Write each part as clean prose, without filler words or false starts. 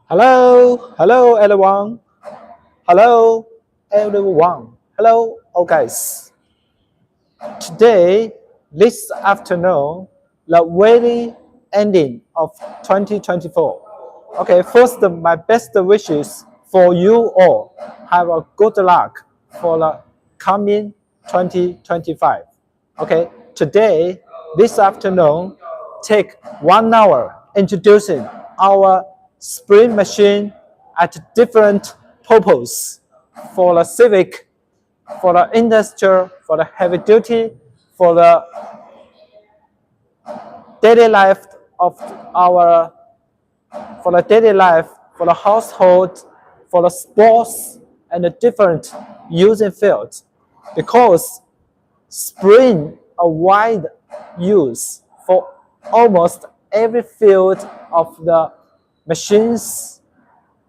Hello everyone. Hello everyone. Hello, all guys. Today, this afternoon, the very ending of 2024. Okay, first, my best wishes for you all. Have a good luck for the coming 2025. Okay, today, this afternoon, take 1 hour introducing our sprint machine at different purpose for the civic, for the industrial, for the heavy duty, for the daily life of our, for the daily life, for the household, for the sports, and the different using fields. Because spring a wide use for almost every field of the machines,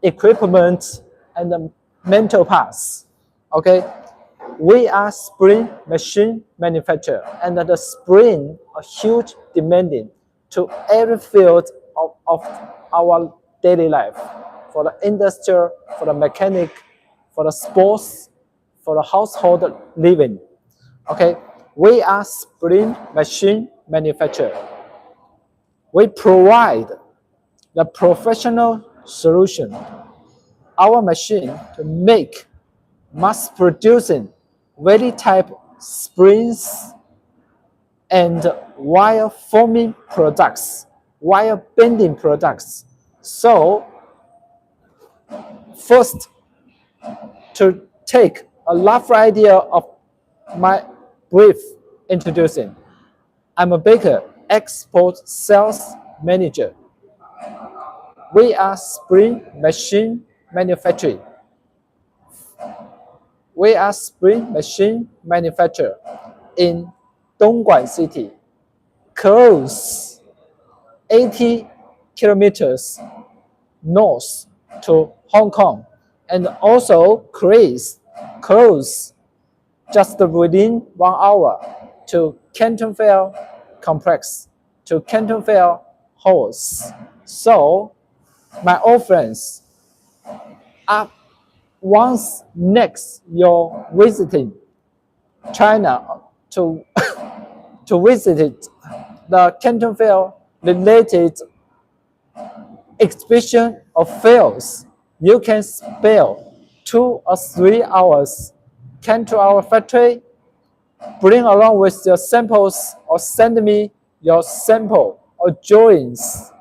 equipment, and the mental parts. Okay, we are spring machine manufacturer, and the spring are huge demanding to every field of our daily life, for the industrial, for the mechanic, for the sports, for the household living. Okay, we are spring machine manufacturer. We provide the professional solution. Our machine to make mass producing very type springs and wire forming products, wire bending products. So first, to take a rough idea of my brief introducing, I'm a baker, export sales manager. We are spring machine manufacturing. We are spring machine manufacturer in Dongguan City, close 80 kilometers north to Hong Kong, and also close just within 1 hour to Canton Fair complex, to Canton Fair halls. So, my old friends, once next you're visiting China to to visit the Canton Fair related exhibition of fairs, you can spare 2 or 3 hours. Come to our factory, bring along with your samples, or send me your sample or drawings.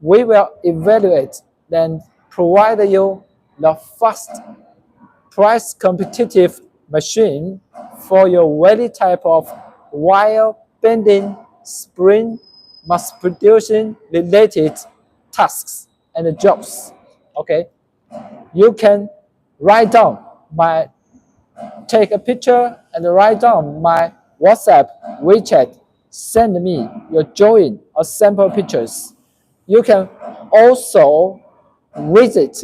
We will evaluate and provide you the fast, price competitive machine for your very type of wire bending, spring, mass producing related tasks and jobs. Okay, you can write down take a picture and write down my WhatsApp, WeChat, send me your drawing or sample pictures. You can also visit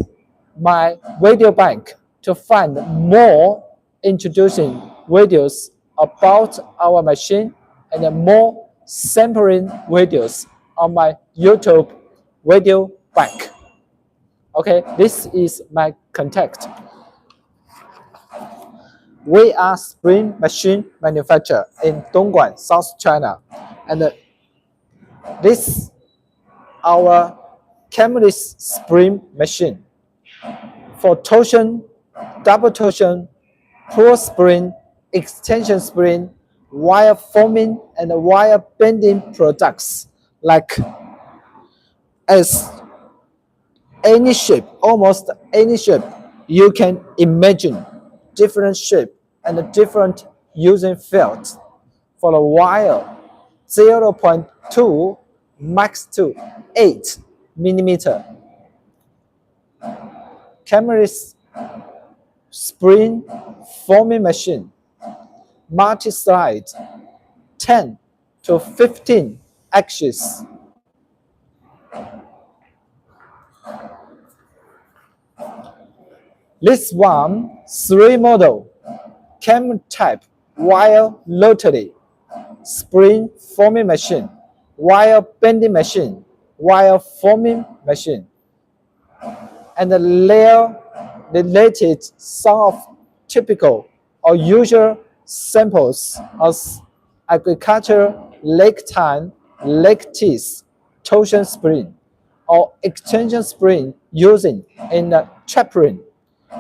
my video bank to find more introducing videos about our machine and more sampling videos on my YouTube video bank. Okay, this is my contact. We are spring machine manufacturer in Dongguan, South China, and this our camelist spring machine for torsion, double torsion, pull spring, extension spring, wire forming, and wire bending products like as any shape, almost any shape you can imagine, different shape and different using fields. For the wire, 0.2 max to 8 millimeter. Camelist spring forming machine, multi-slide, 10 to 15 axis. This one, 3 model, cam type, wire rotary, spring forming machine, wire bending machine, wire forming machine. and the layer related some of typical or usual samples as agriculture, lake time, lake teeth, torsion spring, or extension spring using in the chaplain,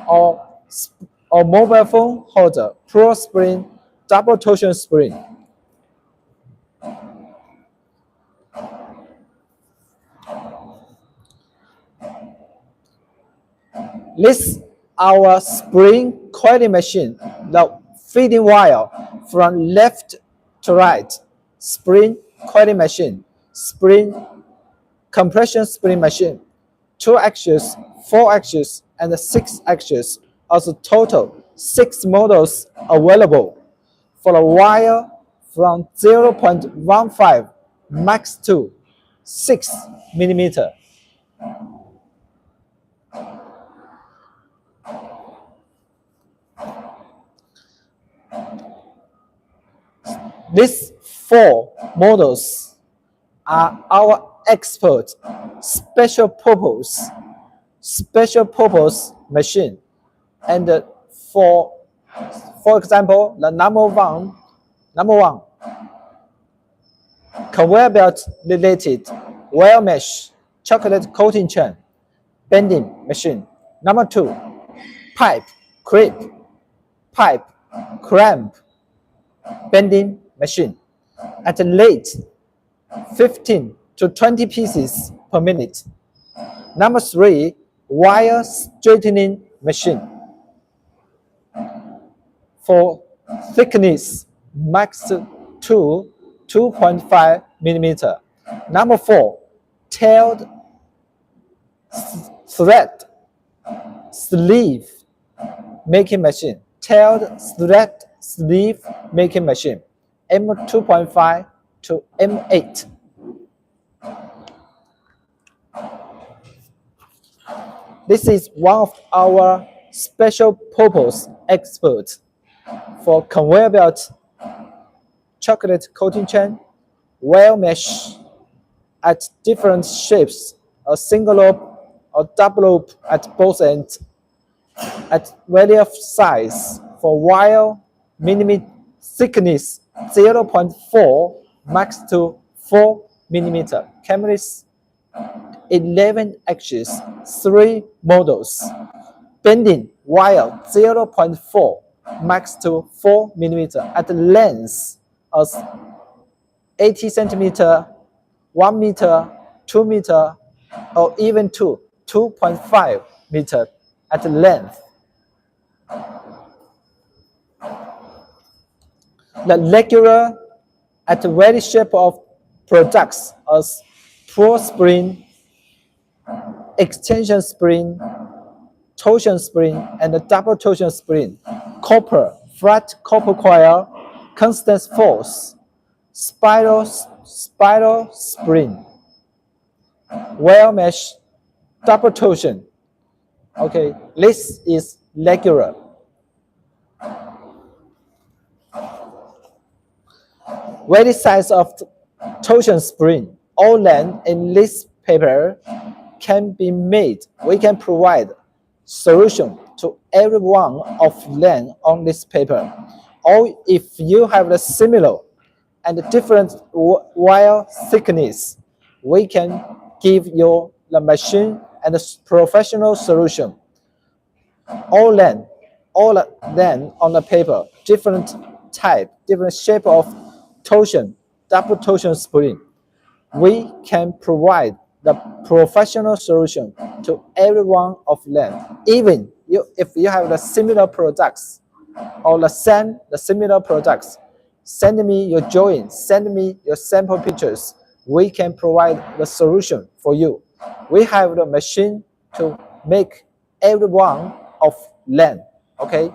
or, or mobile phone holder, pro spring, double torsion spring. This our spring coiling machine, the feeding wire from left to right, spring coiling machine, spring compression spring machine, 2 axes, 4 axes, and 6 axes, as a total 6 models available for a wire from 0.15 max to 6 millimeter. These 4 models are our expert special purpose machine. And for example, the number one conveyor belt related wire mesh chocolate coating chain bending machine. Number 2, pipe clamp bending machine at a rate 15 to 20 pieces per minute. Number 3, wire straightening machine for thickness max to 2.5 millimeter. Number 4, tailed thread sleeve making machine, M2.5 to M8. This is one of our special purpose experts for conveyor belt, chocolate coating chain, wire mesh at different shapes, a single loop or double loop at both ends, at various size for wire minimum thickness 0.4 max to 4 millimeter. Cameras 11 axes, 3 models. Bending wire 0.4 max to 4 millimeter at length as 80 centimeter, 1 meter, 2 meter, or even 2.5 meter at length. The regular at various shape of products as pro spring, extension spring, torsion spring, and the double torsion spring, copper, flat copper coil, constant force, spiral spring, wire mesh, double torsion. Okay, this is regular. Various size of torsion spring, all length in this paper can be made. We can provide solution to every one of length on this paper. Or if you have the similar and different wire thickness, we can give you the machine and the professional solution. All length on the paper, different type, different shape of torsion, double torsion spring. We can provide the professional solution to every one of them. Even if you have the similar products or the similar products, send me your drawing, send me your sample pictures. We can provide the solution for you. We have the machine to make every one of them. Okay.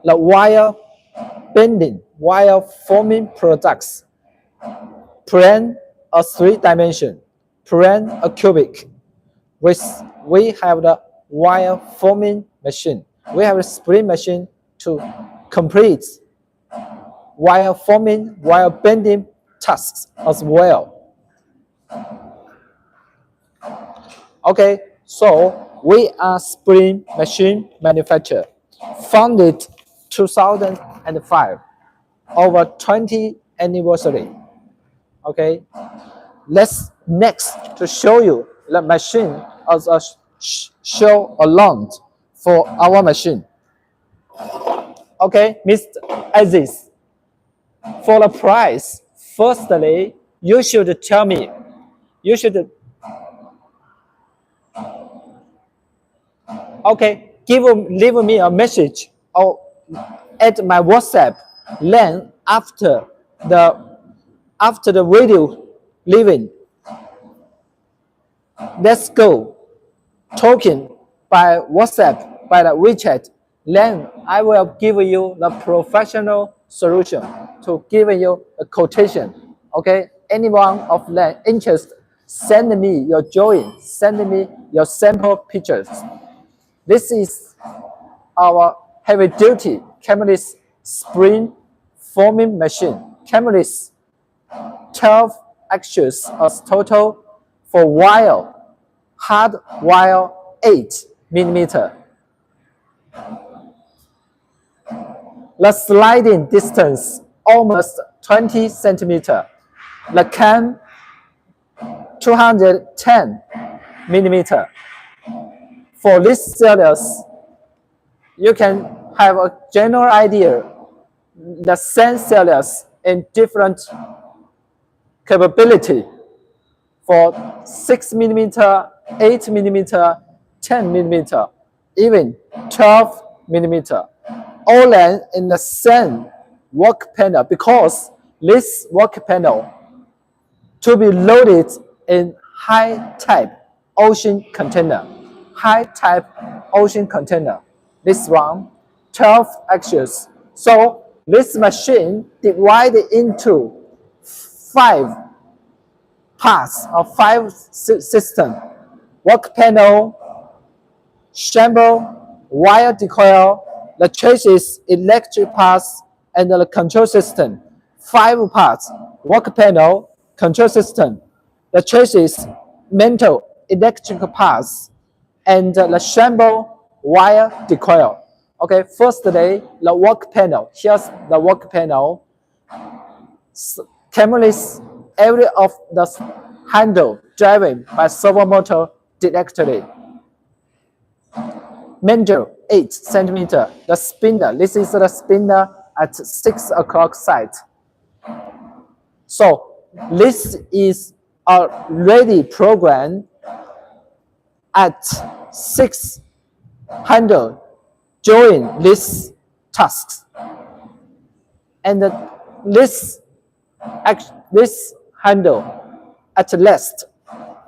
The wire bending, wire forming products, plane a 3-dimension, plane a cubic. We have the wire forming machine. We have a spring machine to complete wire forming, wire bending tasks as well. Okay, so we are spring machine manufacturer, founded 2005, over 20 anniversary. Okay, let's next to show you the machine as a show along for our machine. Okay, Mr. Aziz, for the price, firstly, you should tell me, you should, okay, leave me a message or at my WhatsApp. Then after the video leaving, let's go talking by WhatsApp, by the WeChat. Then I will give you the professional solution to give you a quotation. Okay, anyone of that interest, send me your drawing, send me your sample pictures. This is our heavy duty Camelis spring forming machine. Camelis 12 axis as total for wire, hard wire 8 mm. The sliding distance almost 20 centimeter. The cam 210 mm. For this series, you can have a general idea the same series in different capability for 6 mm, 8 mm, 10 mm, even 12 mm. All in the same work panel because this work panel to be loaded in high type ocean container. High type ocean container. This one, 12 axis. So this machine divided into 5 parts or 5 systems. Work panel, chamber, wire decoil, the chassis, electric parts, and the control system. 5 parts, work panel, control system, the chassis, mental, electrical parts, and the chamber, wire decoil. Okay, firstly, the work panel. Here's the work panel. Cameras, every of the handle driven by servo motor directly. Manger 8 centimeter. The spinner. This is the spinner at 6 o'clock site. So this is a ready program at 6 handle during these tasks. And this handle at last,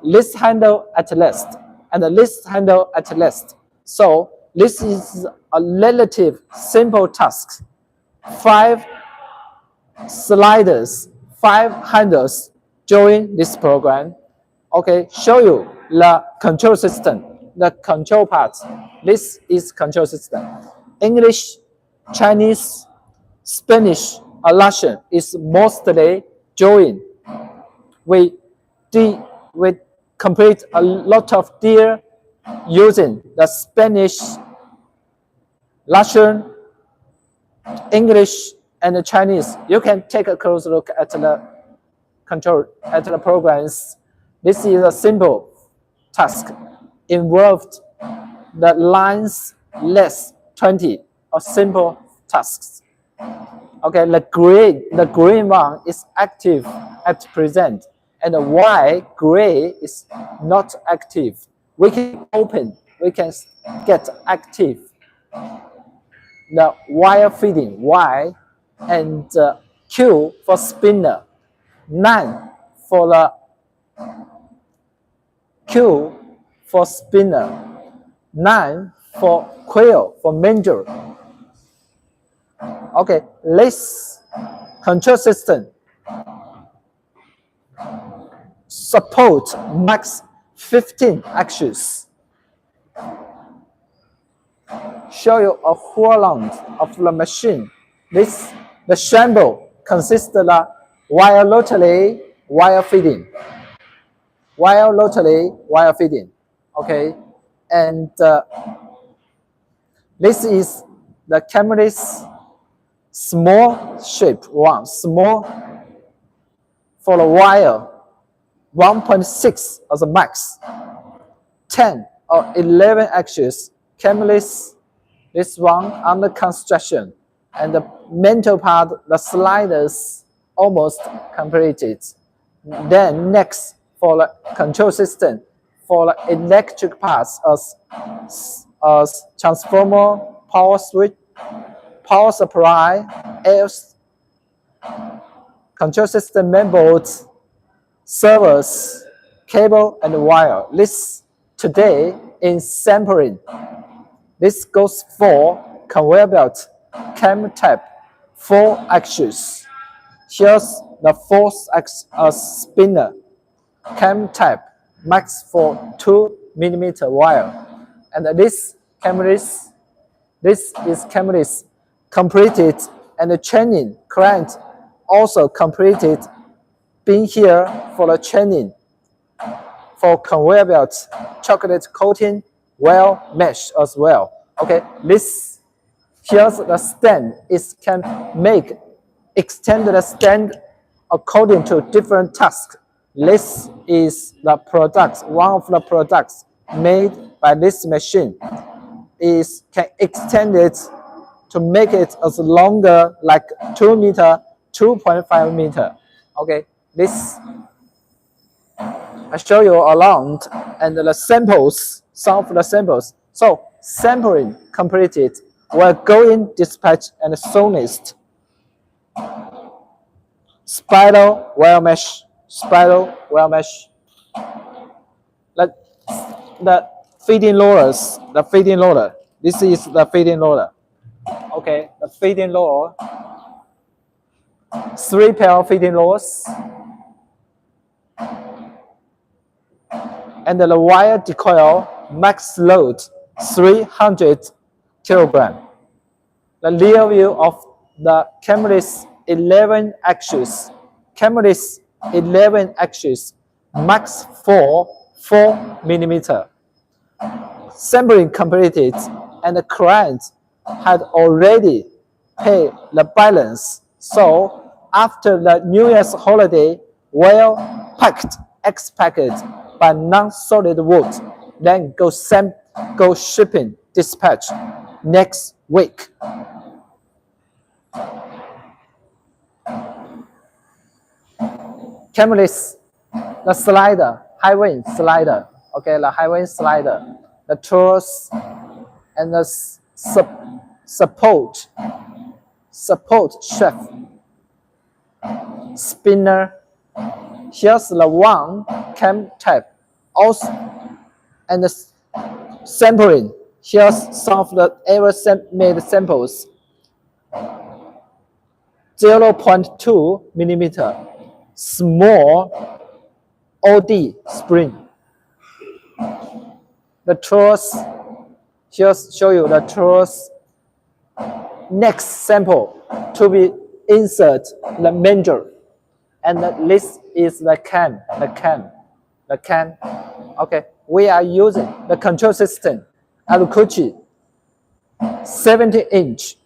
this handle at last, and this handle at last. So this is a relative simple task. 5 sliders, 5 handles during this program. Okay, show you the control system, the control parts. This is control system. English, Chinese, Spanish, or Russian is mostly joined. We complete a lot of deal using the Spanish, Russian, English, and the Chinese. You can take a close look at the control, at the programs. This is a simple task involved the lines less 20 of simple tasks. Okay, the green one is active at present, and the white gray is not active. We can open, we can get active. The wire feeding Y and Q for spinner, 9 for the Q for spinner, 9 for coil for manger. Okay, this control system support max 15 axes. Show you a whole round of the machine. The chamber consists of the wire rotary, wire feeding. Wire rotary, wire feeding. Okay, and this is the camera's small shape one, small for the wire, 1.6 as a max, 10 or 11 axis, cameras, this one under construction, and the mental part, the sliders almost completed. Then next for the control system, for the electric parts as transformer, power switch, power supply, control system mainboards, servers, cable, and wire. This today in sampling. This goes for conveyor belt, cam tap, 4 axis. Here's the 4th spinner, cam tap, max for 2mm wire. And this is cameras completed, and the training client also completed, being here for the training for conveyor belt, chocolate coating, well mesh as well. Okay, this here's the stand. It can make extend the stand according to different tasks. This is the product, one of the products made by this machine. Is can extend it to make it as longer, like 2 meter, 2.5 meter. Okay, this I show you around, and the samples, some of the samples. So sampling completed. We're going dispatch and sonist. Spiral wire mesh, spiral wire mesh. Like the feeding rollers, the feeding roller. This is the feeding roller. Okay, the feeding roller. 3 pair feeding rollers. And the wire decoil max load 300 kilogram. The rear view of the camera's 11 axis. Camera's 11 axis max for 4mm. Sampling completed, and the client had already paid the balance. So after the New Year's holiday, well packed, ex-packed by non-solid wood, then go shipping dispatch next week. Cameras, the slider, high wind slider. Okay, the high wind slider, the tools, and the support shaft, spinner. Here's the one cam tap, also, and the sampling. Here's some of the ever made samples. 0.2mm, small OD spring. The tools, here show you the tools. Next sample to be insert the manger, and this is the can. Okay, we are using the control system, Alukuchi, 70-inch.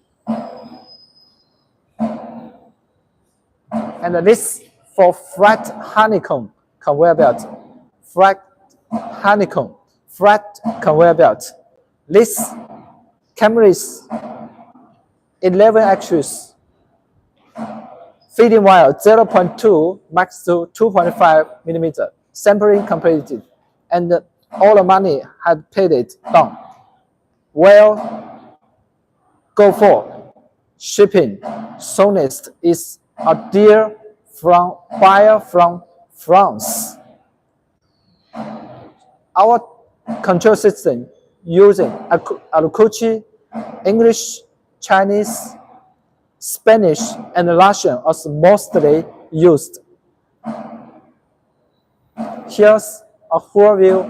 And this for flat honeycomb conveyor belt, flat conveyor belt. This camera is 11 axis, feeding wire 0.2 max to 2.5mm. Sampling completed, and all the money had paid it down. Well, go for shipping. Sonist is a dear from buyer from France. Our control system using Alukuchi, English, Chinese, Spanish, and Russian are mostly used. Here's a full view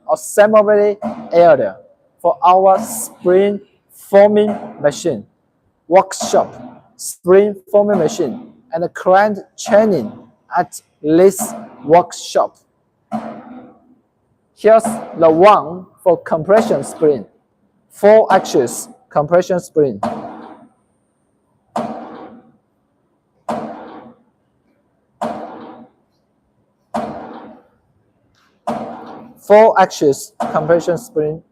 of assembly area for our spring forming machine, workshop, spring forming machine, and client training at this workshop. Here's the one for compression spring. 4 axis compression spring. Four axis compression spring.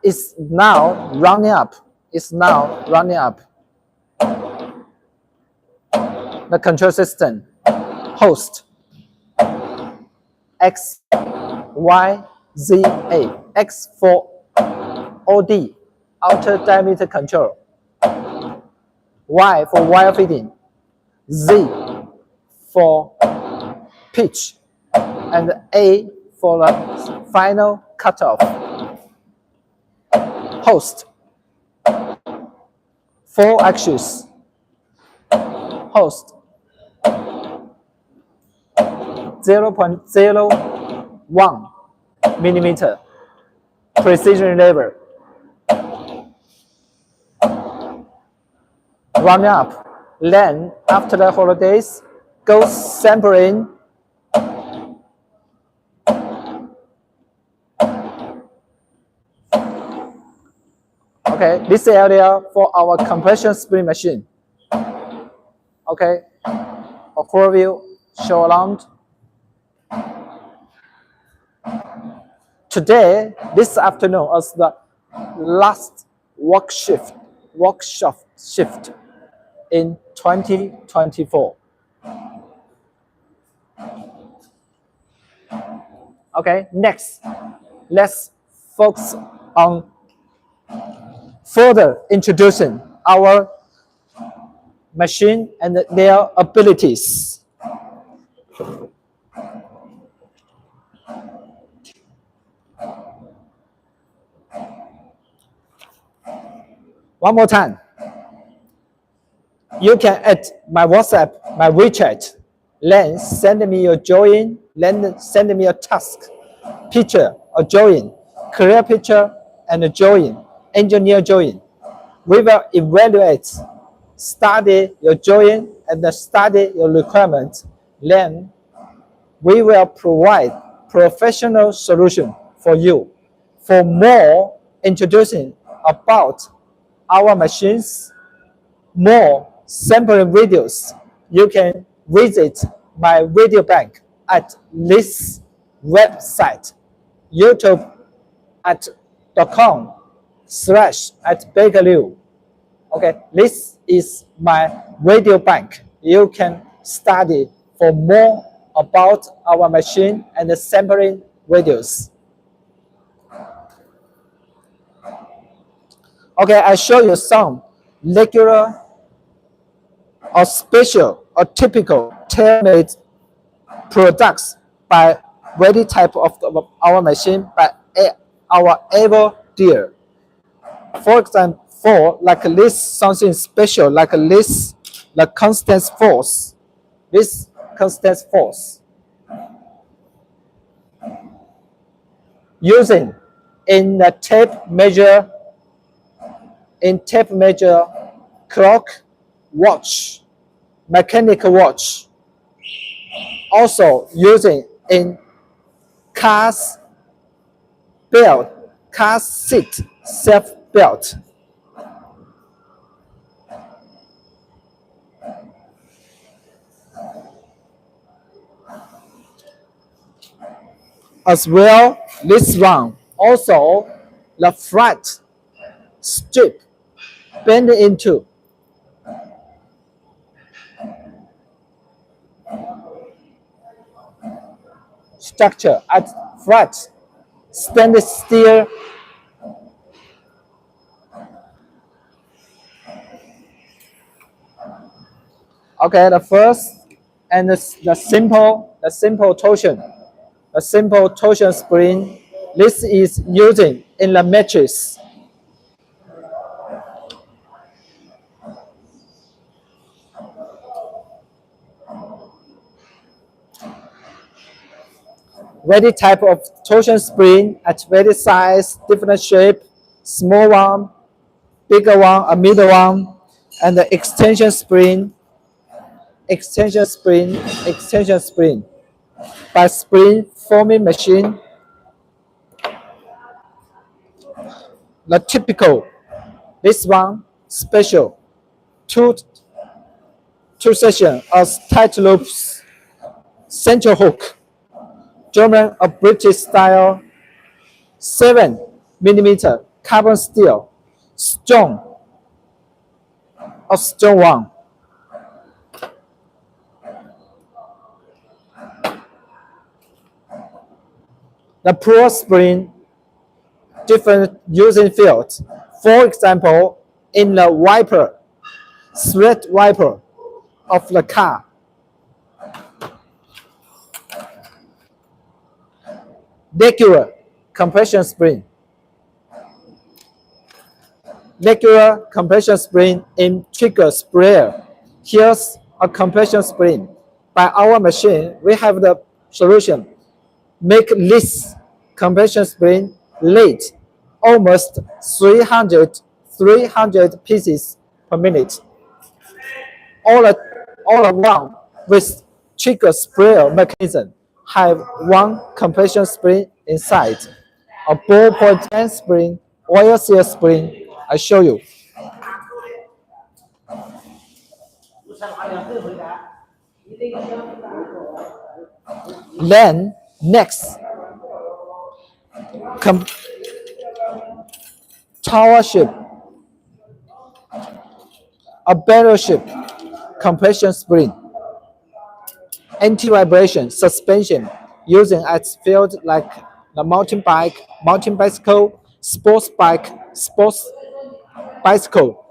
Is now running up. It's now running up. The control system host X, Y, Z, A. X for OD, outer diameter control. Y for wire feeding. Z for pitch. And A for the final cutoff. Host. 4 axis. Host. 0.01 millimeter. Precision level. Running up. Then, after the holidays, go sampling. Okay, this area for our compression spring machine. Okay, a full view, show around. Today, this afternoon, is the last workshop shift in 2024. Okay, next, let's focus on further introducing our machine and their abilities. One more time. You can add my WhatsApp, my WeChat, then send me your drawing, then send me a task, picture or drawing, clear picture and a drawing, engineer drawing. We will evaluate, study your drawing and study your requirements. Then we will provide professional solution for you. For more introducing about our machines, more sampling videos, you can visit my video bank at this website, youtube.com/@bakerliu. Okay, this is my video bank. You can study for more about our machine and the sampling videos. Okay, I show you some regular or special or typical tailor-made products by very type of our machine by our able dealer. For example, like this, something special like this, the constant force. This constant force using in the tape measure, clock, watch, mechanical watch. Also using in car's belt, car seat self belt. As well, this one also the flat strip bend into structure at flat stainless steel. Okay, the first and the simple torsion. A simple torsion spring. This is using in the mattress. Very type of torsion spring at very size, different shape, small one, bigger one, a middle one, and the extension spring. by spring forming machine. The typical, this one special, two section of tight loops, central hook, German or British style, 7mm carbon steel, strong one. The pro spring, different using fields. For example, in the wiper, thread wiper of the car. Regular compression spring. Regular compression spring in trigger sprayer. Here's a compression spring. By our machine, we have the solution. Make this compression spring late, almost 300 pieces per minute. All around with trigger sprayer mechanism have one compression spring inside, a ballpoint pen spring, oil seal spring. I show you. Then next, tower shape, a barrel shape, compression spring, anti-vibration suspension using as field like the mountain bicycle, sports bicycle,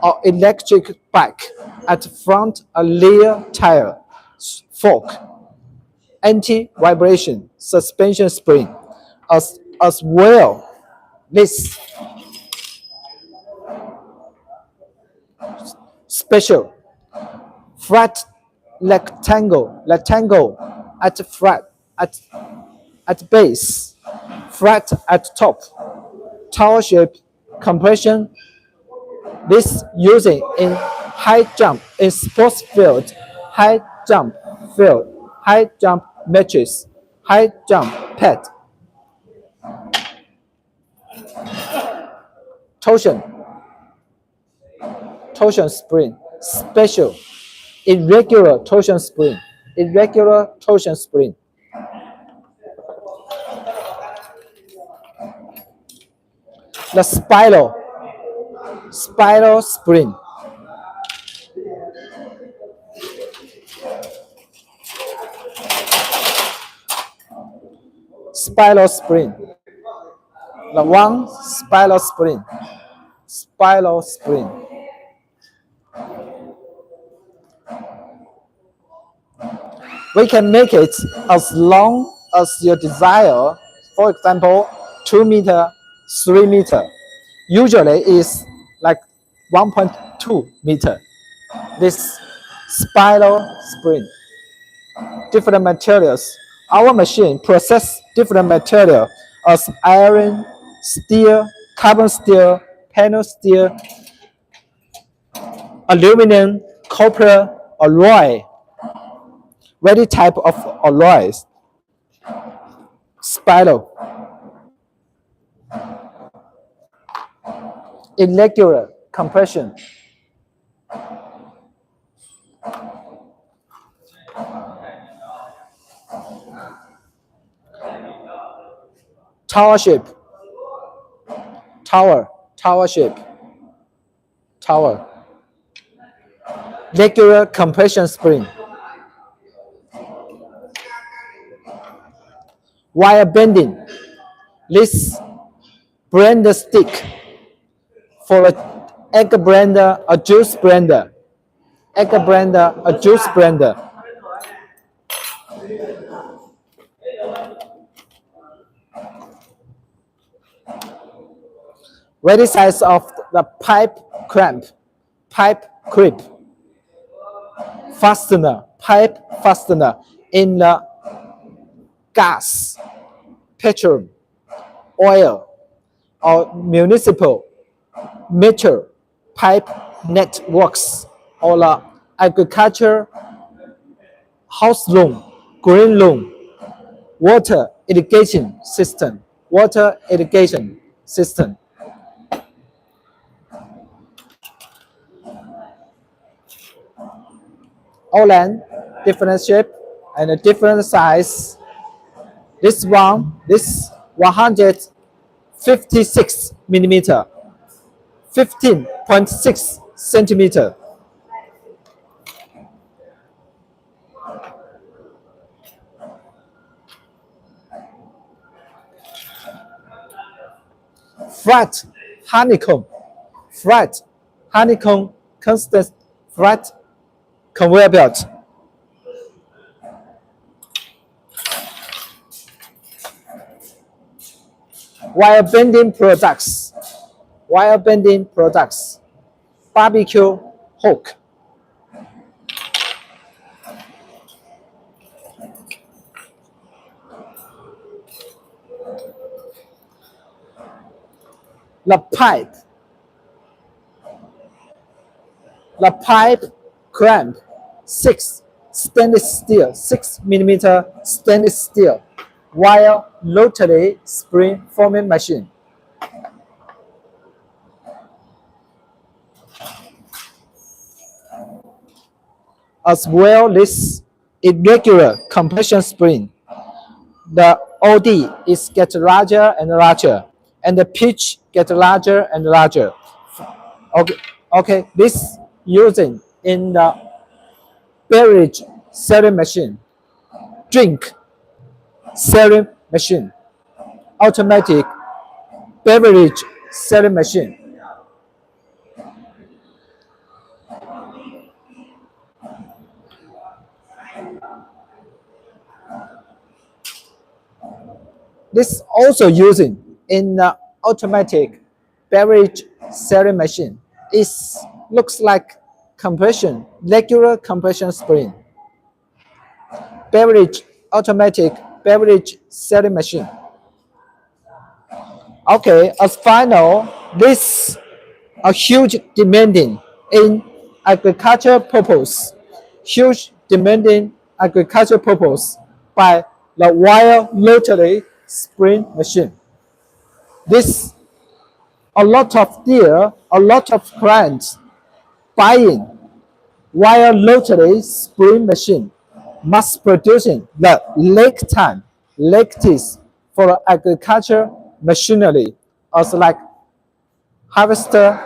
or electric bike. At front, a rear tire, fork, anti-vibration suspension spring, as well. This special flat rectangle at flat at base, flat at top, tower shape compression. This using in high jump in sports field, high jump matches, high jump pad. Torsion spring, special, irregular torsion spring. The spiral spring. Spiral spring. The one spiral spring. We can make it as long as you desire. For example, 2 meter, 3 meter. Usually is like 1.2 meter. This spiral spring. Different materials. Our machine process different material as iron, steel, carbon steel, panel steel, aluminum, copper, alloy. Very type of alloys. Spiral. Irregular compression. Tower shape. Tower shape. Regular compression spring. Wire bending. This blender stick for an egg blender, a juice blender. Ready size of the pipe clip, pipe fastener in the gas, petroleum, oil, or municipal meter pipe networks, or the agriculture house room green room, water irrigation system, water irrigation system. All land, different shape and a different size. This 156 millimeter, 15.6 centimeter. Flat honeycomb, flat honeycomb constant flat conveyor belt. Wire bending products, wire bending products, barbecue hook. The pipe clamp, 6 stainless steel, 6 millimeter stainless steel, wire rotary spring forming machine. As well, this irregular compression spring. The OD is get larger and larger, and the pitch get larger and larger. Okay, this using in the beverage selling machine, drink selling machine, automatic beverage selling machine. This also using in the automatic beverage selling machine. It looks like compression, regular compression spring. Beverage, automatic beverage selling machine. Okay, as final, this a huge demanding in agriculture purpose. Huge demanding agriculture purpose by the wire rotary spring machine. This a lot of clients buying wire rotary spring machine, mass producing the latest for agriculture machinery, as like harvester,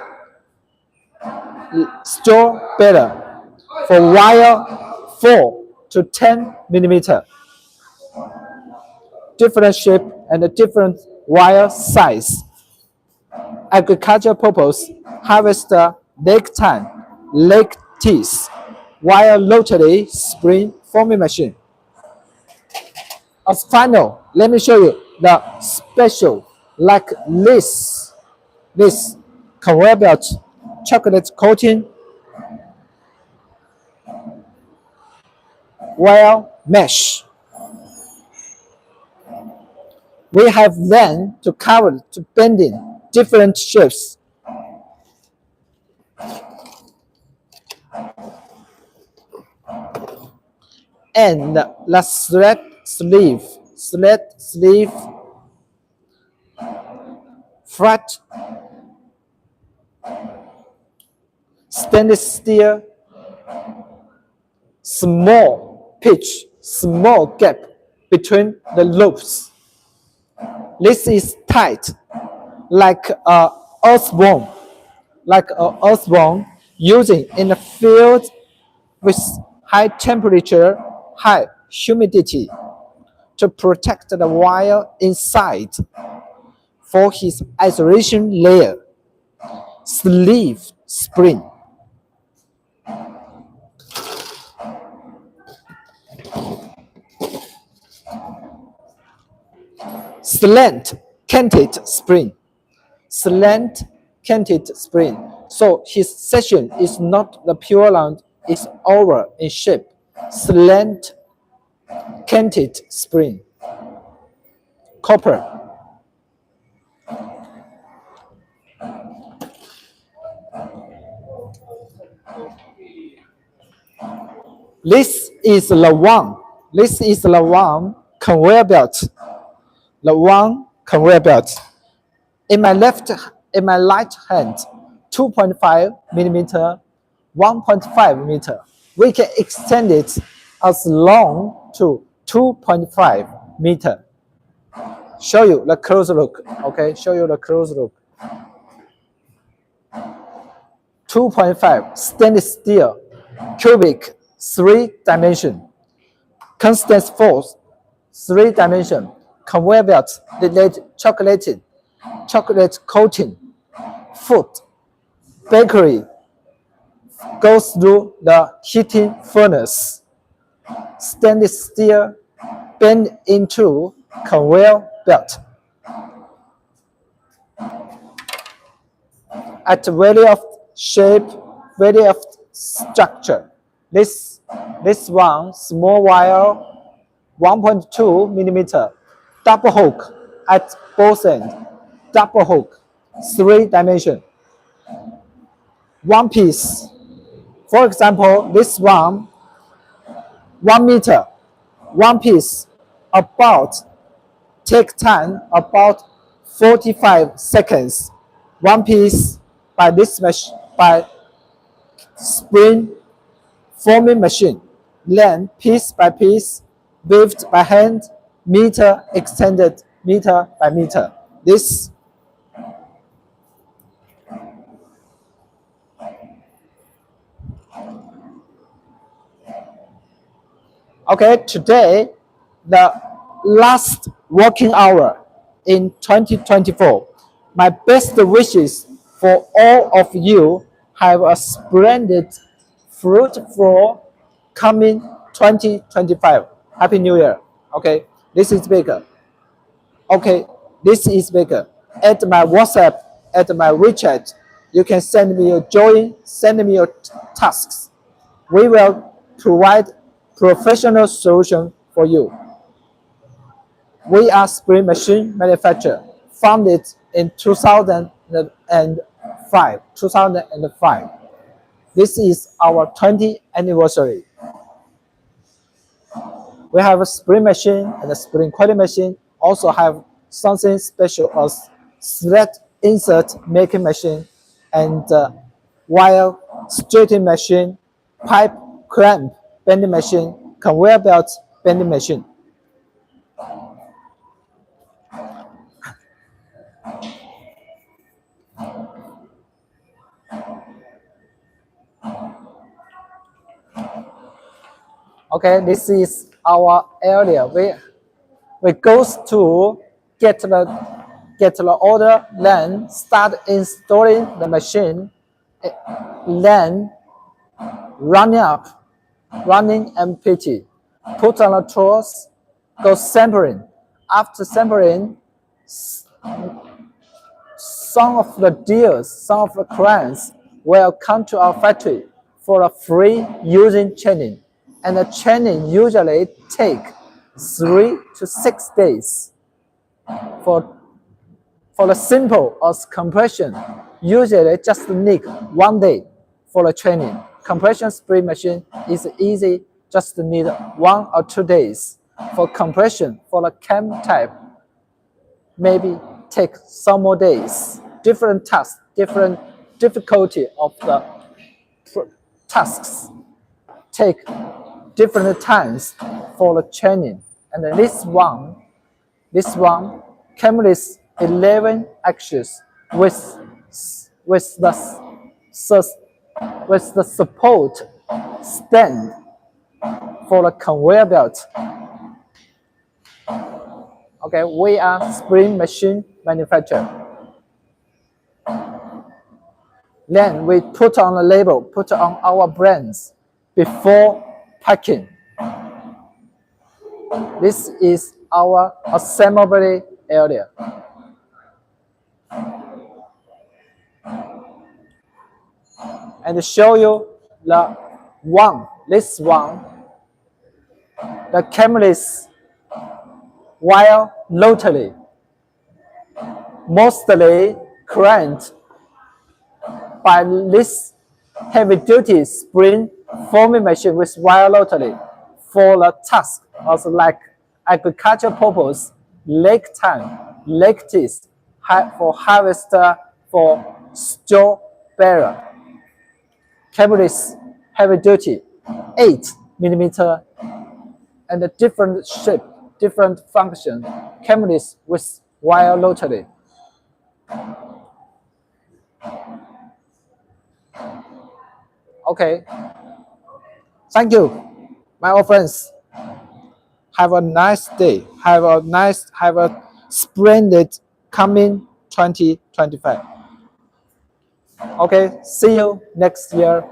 straw baler for wire 4 to 10 millimeter, different shape and different wire size. Agriculture purpose, harvester, lattice, wire rotary spring forming machine. As final, let me show you the special like this conveyor belt chocolate coating wire mesh. We have then to cover to bending different shapes. And the thread sleeve, flat stainless steel, small pitch, small gap between the loops. This is tight, like a earthworm, using in the field with high temperature, high humidity to protect the wire inside for his isolation layer. Sleeve spring. Slant canted spring. Slant canted spring. So his section is not the pure round, it's oval in shape. Slant canted spring. Copper. This is the This is the one conveyor belt. The one conveyor belt. In my right hand, 2.5 millimeter, 1.5 meter. We can extend it as long to 2.5 meter. Show you the close look. Okay, show you the close look. 2.5 stainless steel, cubic, 3-dimension, constant force, 3-dimension, conveyor belt, chocolate coating, food, bakery, goes through the heating furnace, stainless steel, bend into conveyor belt. At value of shape, value of structure. This one, small wire, 1.2 millimeter, double hook at both ends, double hook, 3-dimension, one piece. For example, this one, 1 meter, one piece, take time about 45 seconds. One piece by this machine, by spring forming machine. Then piece by piece, weaved by hand, meter extended meter by meter. This okay, today the last working hour in 2024. My best wishes for all of you. Have a splendid, fruitful coming 2025. Happy New Year. Okay, this is bigger. Okay, this is bigger. At my WhatsApp, at my WeChat, you can send me your join, send me your tasks. We will provide professional solution for you. We are spring machine manufacturer, founded in 2005. This is our 20th anniversary. We have a spring machine and a spring quality machine. Also have something special as thread insert making machine and wire straightening machine, pipe clamp bending machine, conveyor belt bending machine. Okay, this is our area. We goes to get the order, then start installing the machine, then running MPT, put on the tools, go sampling. After sampling, some of the dealers, some of the clients will come to our factory for a free using training. And the training usually take 3 to 6 days. For the simple as compression, usually just need 1 day for the training. Compression spring machine is easy, just need 1 or 2 days. For compression, for the cam type, maybe take some more days. Different tasks, different difficulty of the tasks take different times for the training. And this one, cameras 11 axis with the support stand for the conveyor belt. Okay, we are spring machine manufacturer. Then we put on a label, put on our brands before packing. This is our assembly area. And to show you this one, the cameras wire rotary, mostly cranked by this heavy-duty spring forming machine with wire rotary for the task also like agriculture purpose, lake time, lake teeth, for harvester, for straw bearer. Cameras heavy duty, 8 mm, and a different shape, different function. Cameras with wire rotary. Okay. Thank you, my old friends. Have a nice day. Have a splendid coming 2025. Okay, see you next year.